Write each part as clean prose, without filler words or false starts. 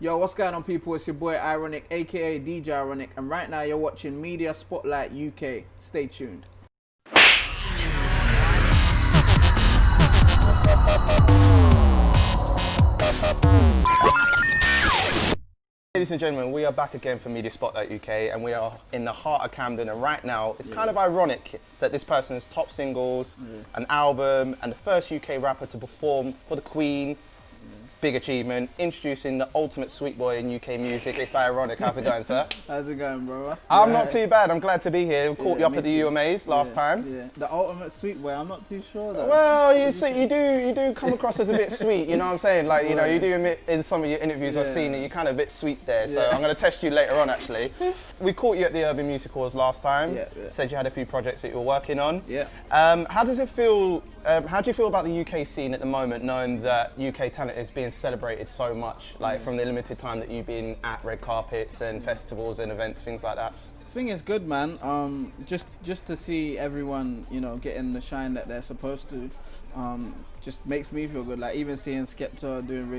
Yo, what's going on, people? It's your boy Ironik, aka DJ Ironik, and right now you're watching Media Spotlight UK. Stay tuned. Ladies and gentlemen, we are back again for Media Spotlight UK, and we are in the heart of Camden, and right now it's kind of ironic that this person's top singles, an album, and the first UK rapper to perform for the Queen. Big achievement, introducing the ultimate sweet boy in UK music. It's Ironik. How's it going, sir? How's it going, bro? I'm not too bad. I'm glad to be here. We caught you up at the UMAs last time. Yeah, the ultimate sweet boy. I'm not too sure though. Well, you do come across as a bit sweet. You know what I'm saying? Like, you know, you do admit in some of your interviews I've seen that you're kind of a bit sweet there. So I'm going to test you later on. Actually, we caught you at the Urban Music Awards last time. Said you had a few projects that you were working on. Yeah. How does it feel? How do you feel about the UK scene at the moment, knowing that UK talent is being celebrated so much, like from the limited time that you've been at red carpets and festivals and events, things like that? I think it's good, man. Just to see everyone, you know, getting the shine that they're supposed to, just makes me feel good. Like even seeing Skepta doing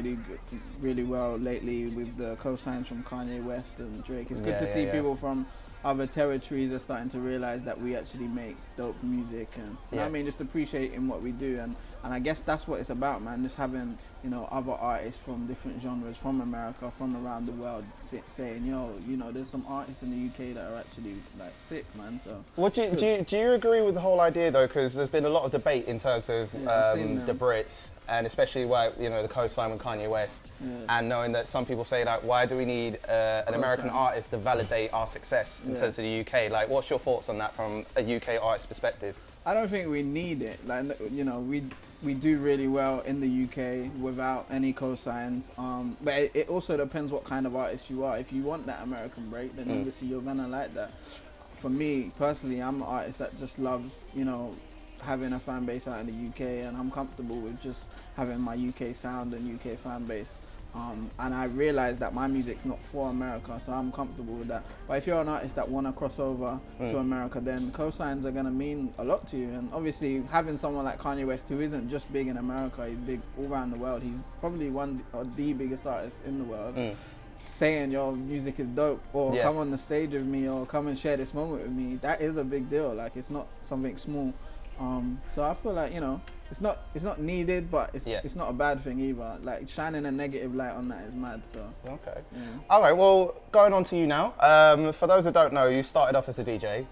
really well lately with the co-signs from Kanye West and Drake. It's good to see people from other territories are starting to realize that we actually make dope music, and you know what I mean, just appreciating what we do, and I guess that's what it's about, man. Just having, you know, other artists from different genres, from America, from around the world, saying, you know, there's some artists in the UK that are actually like sick, man. So, what do you agree with the whole idea though? Because there's been a lot of debate in terms of the Brits, and especially why, you know, the co-sign with Kanye West, and knowing that some people say like, why do we need an American artist to validate our success in terms of the UK? Like, what's your thoughts on that from a UK artist perspective? I don't think we need it. Like, you know, we do really well in the UK without any cosigns. But it also depends what kind of artist you are. If you want that American break, then obviously you're gonna like that. For me personally, I'm an artist that just loves, you know, having a fan base out in the UK, and I'm comfortable with just having my UK sound and UK fan base. And I realize that my music's not for America, so I'm comfortable with that. But if you're an artist that want to cross over to America, then cosigns are going to mean a lot to you. And obviously having someone like Kanye West, who isn't just big in America, he's big all around the world. He's probably one of the biggest artists in the world. Saying your music is dope, or come on the stage with me, or come and share this moment with me, that is a big deal. Like, it's not something small. So I feel like, you know, it's not needed, but it's not a bad thing either. Like, shining a negative light on that is mad. So okay, all right. Well, going on to you now. For those that don't know, you started off as a DJ,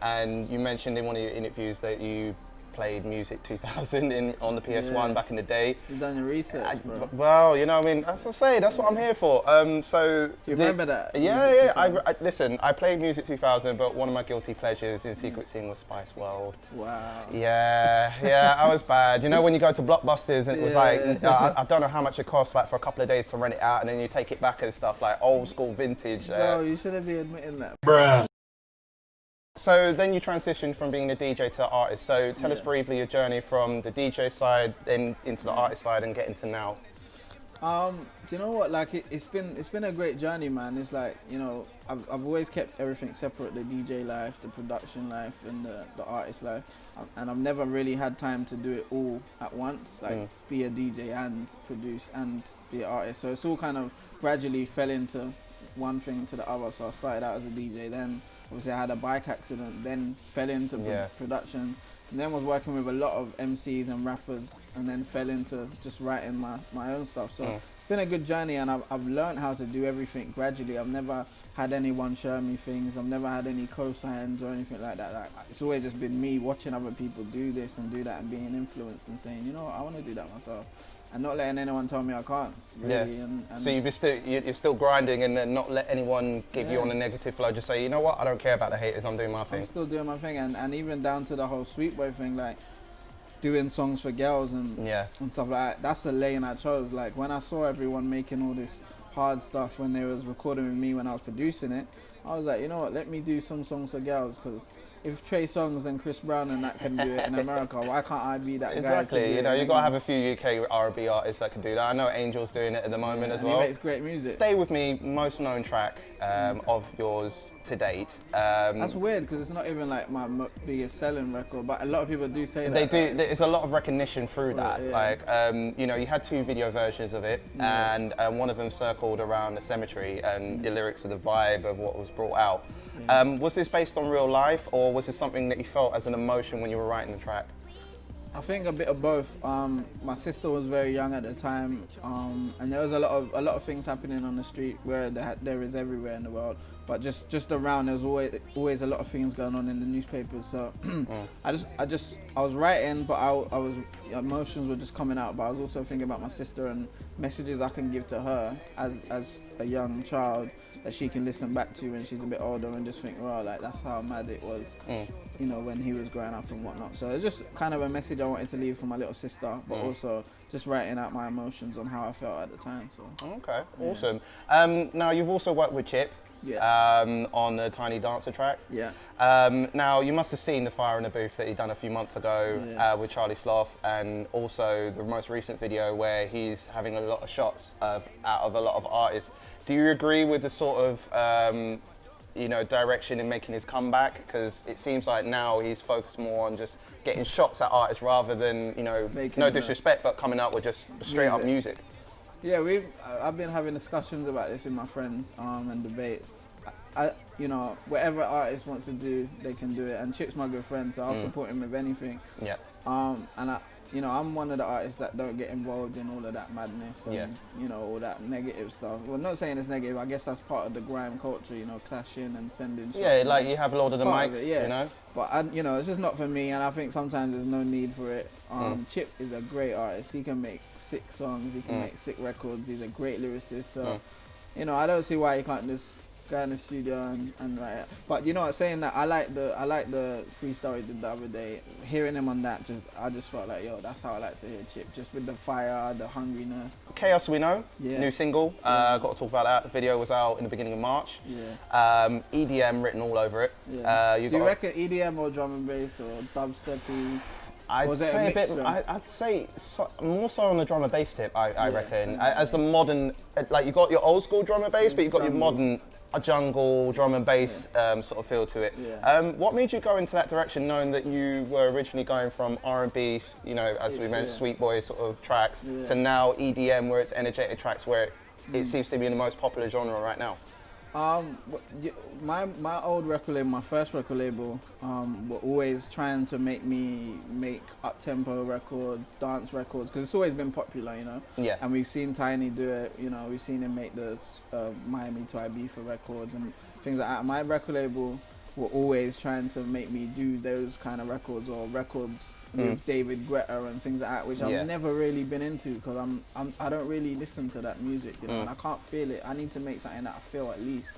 and you mentioned in one of your interviews that you played Music 2000 on the PS1 back in the day. You've done your research, bro. Well, you know what I mean? As I say, that's what I'm here for. So do you remember that? Yeah. Listen, I played Music 2000, but one of my guilty pleasures in secret scene was Spice World. Wow. Yeah, I was bad. You know, when you go to Blockbusters and it was like, I don't know how much it costs, like for a couple of days to rent it out, and then you take it back and stuff, like old school vintage. Bro, you shouldn't be admitting that. Bruh. So then you transitioned from being a DJ to artist. So tell us briefly your journey from the DJ side, then into the artist side, and getting to now. Do you know what? Like, it's been a great journey, man. It's like, you know, I've always kept everything separate: the DJ life, the production life, and the artist life. And I've never really had time to do it all at once, like be a DJ and produce and be an artist. So it's all kind of gradually fell into one thing to the other. So I started out as a DJ, then obviously I had a bike accident, then fell into production, and then was working with a lot of MCs and rappers, and then fell into just writing my own stuff. So it's been a good journey, and I've learned how to do everything gradually. I've never had anyone show me things. I've never had any cosigns or anything like that. Like, it's always just been me watching other people do this and do that, and being influenced and saying, you know what, I want to do that myself. And not letting anyone tell me I can't, really. And so you're still grinding, and then not let anyone give you on a negative flow. Just say, you know what, I don't care about the haters, I'm doing my thing. I'm still doing my thing, and even down to the whole sweet boy thing, like doing songs for girls and stuff like that. That's the lane I chose. Like, when I saw everyone making all this hard stuff when they was recording with me when I was producing it, I was like, you know what, let me do some songs for girls, because if Trey Songz and Chris Brown and that can do it in America, why can't I be that guy? Exactly. You know, you got to have a few UK R&B artists that can do that. I know Angel's doing it at the moment as well. He makes great music. Stay With Me, most known track of yours to date. That's weird because it's not even like my biggest selling record, but a lot of people do say that. They do. There's a lot of recognition through that. Yeah. Like, you know, you had 2 video versions of it, and one of them circled around the cemetery, and the lyrics are the vibe of what was brought out. Was this based on real life, or was this something that you felt as an emotion when you were writing the track? I think a bit of both. My sister was very young at the time, and there was a lot of things happening on the street where there is everywhere in the world. But just around, there was always a lot of things going on in the newspapers. So I was writing, but I was emotions were just coming out. But I was also thinking about my sister and messages I can give to her as a young child that she can listen back to when she's a bit older and just think, well, like that's how mad it was, you know, when he was growing up and whatnot. So it's just kind of a message I wanted to leave for my little sister, but also just writing out my emotions on how I felt at the time. So okay, awesome. Now you've also worked with Chip. On the Tiny Dancer track. Now you must have seen the Fire in the Booth that he done a few months ago with Charlie Sloth, and also the most recent video where he's having a lot of shots out of a lot of artists. Do you agree with the sort of you know, direction in making his comeback? Because it seems like now he's focused more on just getting shots at artists rather than, you know, no disrespect, but coming out with just straight up music. Yeah, I've been having discussions about this with my friends and debates. You know, whatever artist wants to do, they can do it. And Chip's my good friend, so I'll support him with anything. And you know, I'm one of the artists that don't get involved in all of that madness and you know, all that negative stuff. Well, not saying it's negative. I guess that's part of the grime culture. You know, clashing and sending. Yeah, like you have a lot of the mics. It, you know. But you know, it's just not for me, and I think sometimes there's no need for it. Chip is a great artist. He can make sick songs. He can make sick records. He's a great lyricist. So, you know, I don't see why he can't just go in the studio and write it. But you know what, saying that, I like the freestyle he did the other day. Hearing him on that, I just felt like, yo, that's how I like to hear Chip. Just with the fire, the hungriness. Chaos We Know, new single. Got to talk about that. The video was out in the beginning of March. EDM written all over it. Do you reckon EDM or drum and bass or dubsteppy? I'd say more so on the drum and bass tip. I reckon as the modern, like you got your old school drum and bass, but you got your modern jungle drum and bass sort of feel to it. What made you go into that direction, knowing that you were originally going from R&B, you know, as we mentioned, Sweet Boy sort of tracks, to now EDM, where it's energetic tracks, where it seems to be the most popular genre right now? My old record label, my first record label, were always trying to make me make up-tempo records, dance records, because it's always been popular, you know? And we've seen Tiny do it, you know, we've seen him make the Miami to Ibiza records and things like that. My record label were always trying to make me do those kind of records, or records with David Guetta and things like that, which I've never really been into, because I don't really listen to that music, you know, and I can't feel it. I need to make something that I feel at least.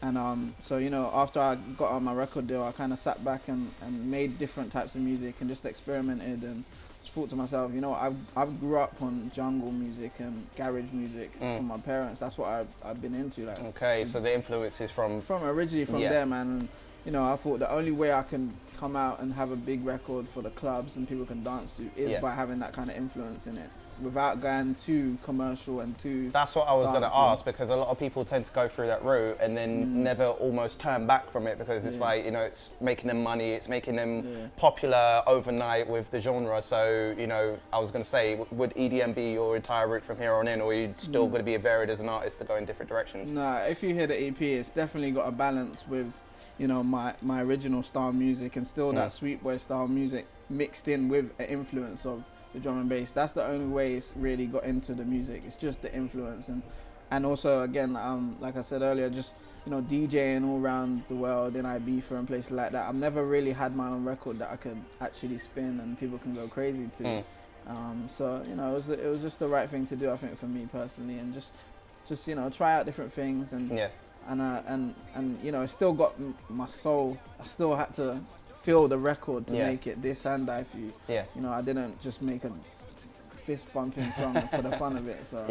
And so, you know, after I got on my record deal, I kind of sat back and made different types of music and just experimented, and just thought to myself, you know, I've grew up on jungle music and garage music from my parents. That's what I've been into. Like, okay, so the influence is from originally from them, and you know, I thought the only way I can come out and have a big record for the clubs and people can dance to is by having that kind of influence in it, without going too commercial and too. That's what I was going to ask, because a lot of people tend to go through that route and then never almost turn back from it, because it's like, you know, it's making them money, it's making them popular overnight with the genre. So, you know, I was going to say, would EDM be your entire route from here on in, or are you still going to be varied as an artist to go in different directions? No, if you hear the EP, it's definitely got a balance with, you know, my original style music, and still that Sweet Boy style music mixed in with an influence of the drum and bass. That's the only way it's really got into the music. It's just the influence, and also again, like I said earlier, just, you know, DJing all around the world in Ibiza and places like that. I've never really had my own record that I could actually spin and people can go crazy to. So, you know, it was just the right thing to do, I think, for me personally, and just you know, try out different things, and you know, it still got my soul. I still had to feel the record to make it this and Die For You. You know, I didn't just make a fist bumping song for the fun of it. So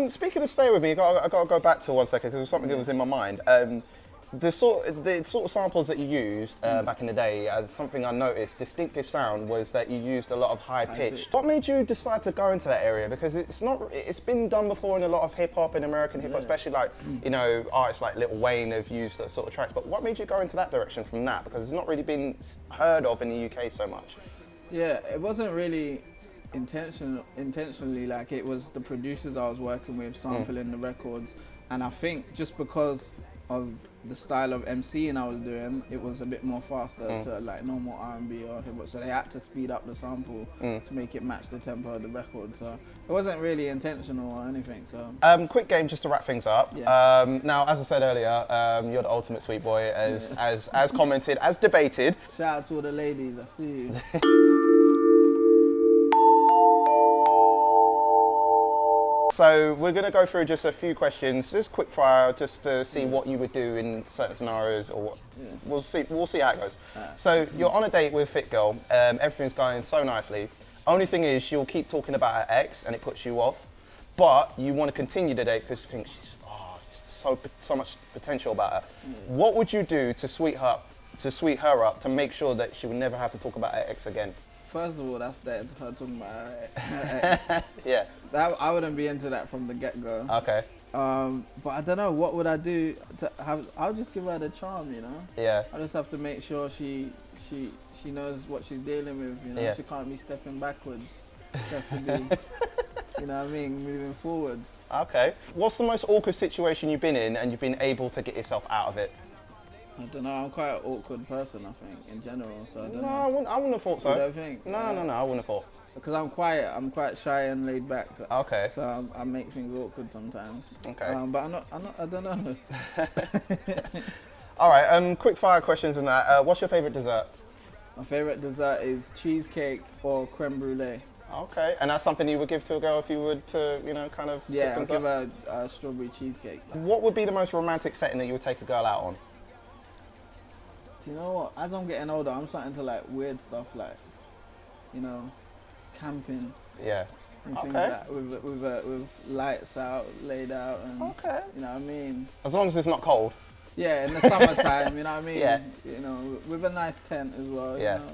speaking of Stay With Me, I got to go back to 1 second, because there's something that was in my mind. the sort of samples that you used back in the day, as something I noticed, distinctive sound, was that you used a lot of high pitch. What made you decide to go into that area? Because it's been done before in a lot of hip hop, in American hip hop, especially like, you know, artists like Lil Wayne have used that sort of tracks. But what made you go into that direction from that? Because it's not really been heard of in the UK so much. Yeah, it wasn't really intentionally, like it was the producers I was working with sampling the records, and I think just because of the style of MCing I was doing, it was a bit more faster to like normal R&B or hip hop, so they had to speed up the sample to make it match the tempo of the record. So it wasn't really intentional or anything. So quick game just to wrap things up. Yeah. Now, as I said earlier, you're the ultimate sweet boy, as commented, as debated. Shout out to all the ladies, I see you. So we're going to go through just a few questions, just quick fire, just to see what you would do in certain scenarios, or what. We'll see how it goes. So you're on a date with Fit Girl, everything's going so nicely. Only thing is, she'll keep talking about her ex, and it puts you off. But you want to continue the date because you think she's so much potential about her. What would you do to sweet her up to make sure that she would never have to talk about her ex again? First of all, that's dead. Her talking about her ex. Yeah. I wouldn't be into that from the get-go. Okay. But I don't know, what would I do to have? I'll just give her the charm, you know. Yeah. I just have to make sure she knows what she's dealing with. You know, Yeah. She can't be stepping backwards. She has to be, you know what I mean, moving forwards. Okay. What's the most awkward situation you've been in and you've been able to get yourself out of it? I don't know. I'm quite an awkward person, I think, in general. So I don't know. I wouldn't have thought so. You don't think? No, I wouldn't have thought. Because I'm quiet. I'm quite shy and laid back. So, Okay. So I make things awkward sometimes. Okay. But I'm not. I don't know. All right. Quick fire questions on that. What's your favorite dessert? My favorite dessert is cheesecake or creme brulee. Okay. And that's something you would give to a girl if you would to, you know, kind of. Yeah, I'll give her a strawberry cheesecake. What would be the most romantic setting that you would take a girl out on? Do you know what? As I'm getting older, I'm starting to like weird stuff, like, you know, camping. Yeah. And things like that, with lights out, laid out, and you know what I mean. As long as it's not cold. Yeah, in the summertime, you know what I mean. Yeah. You know, with a nice tent as well. Yeah. You know?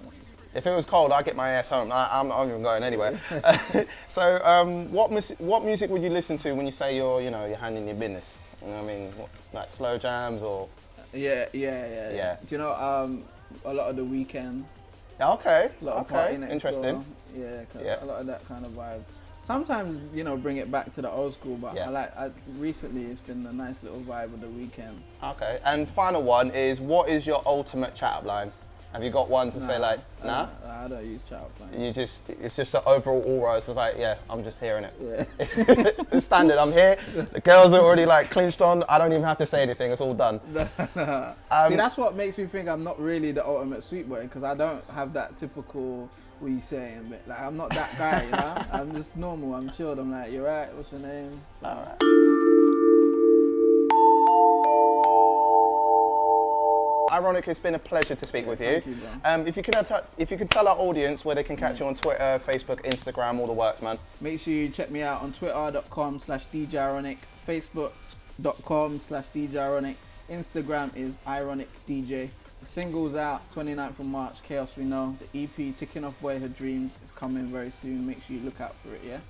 If it was cold, I'd get my ass home. I'm not even going anywhere. So, what music would you listen to when you say you're handling your business? You know what I mean? Like slow jams or? Yeah. Do you know a lot of The Weekend? Okay. A lot of Party Next Interesting. Door. Yeah, a lot of that kind of vibe. Sometimes, you know, bring it back to the old school, but recently it's been a nice little vibe of The Weekend. Okay. And final one is, what is your ultimate chat-up line? Have you got one to say like, nah? I don't use chat-up line. It's just an overall aura. It's just like, yeah, I'm just hearing it. Yeah. It's standard. I'm here. The girls are already like clinched on. I don't even have to say anything. It's all done. See, that's what makes me think I'm not really the ultimate sweet boy, because I don't have that typical, what you saying, but like I'm not that guy, you know? I'm just normal. I'm chilled. I'm like, you're right. What's your name? So, all right. Ironik, it's been a pleasure to speak with you. Thank you, bro. If you could tell our audience where they can catch you on Twitter, Facebook, Instagram, all the works, man. Make sure you check me out on twitter.com/DJIronik, facebook.com/DJIronik, Instagram is IronicDJ. The single's out 29th of March, Chaos We Know. The EP, Ticking Off Boyhood Dreams, is coming very soon. Make sure you look out for it, yeah?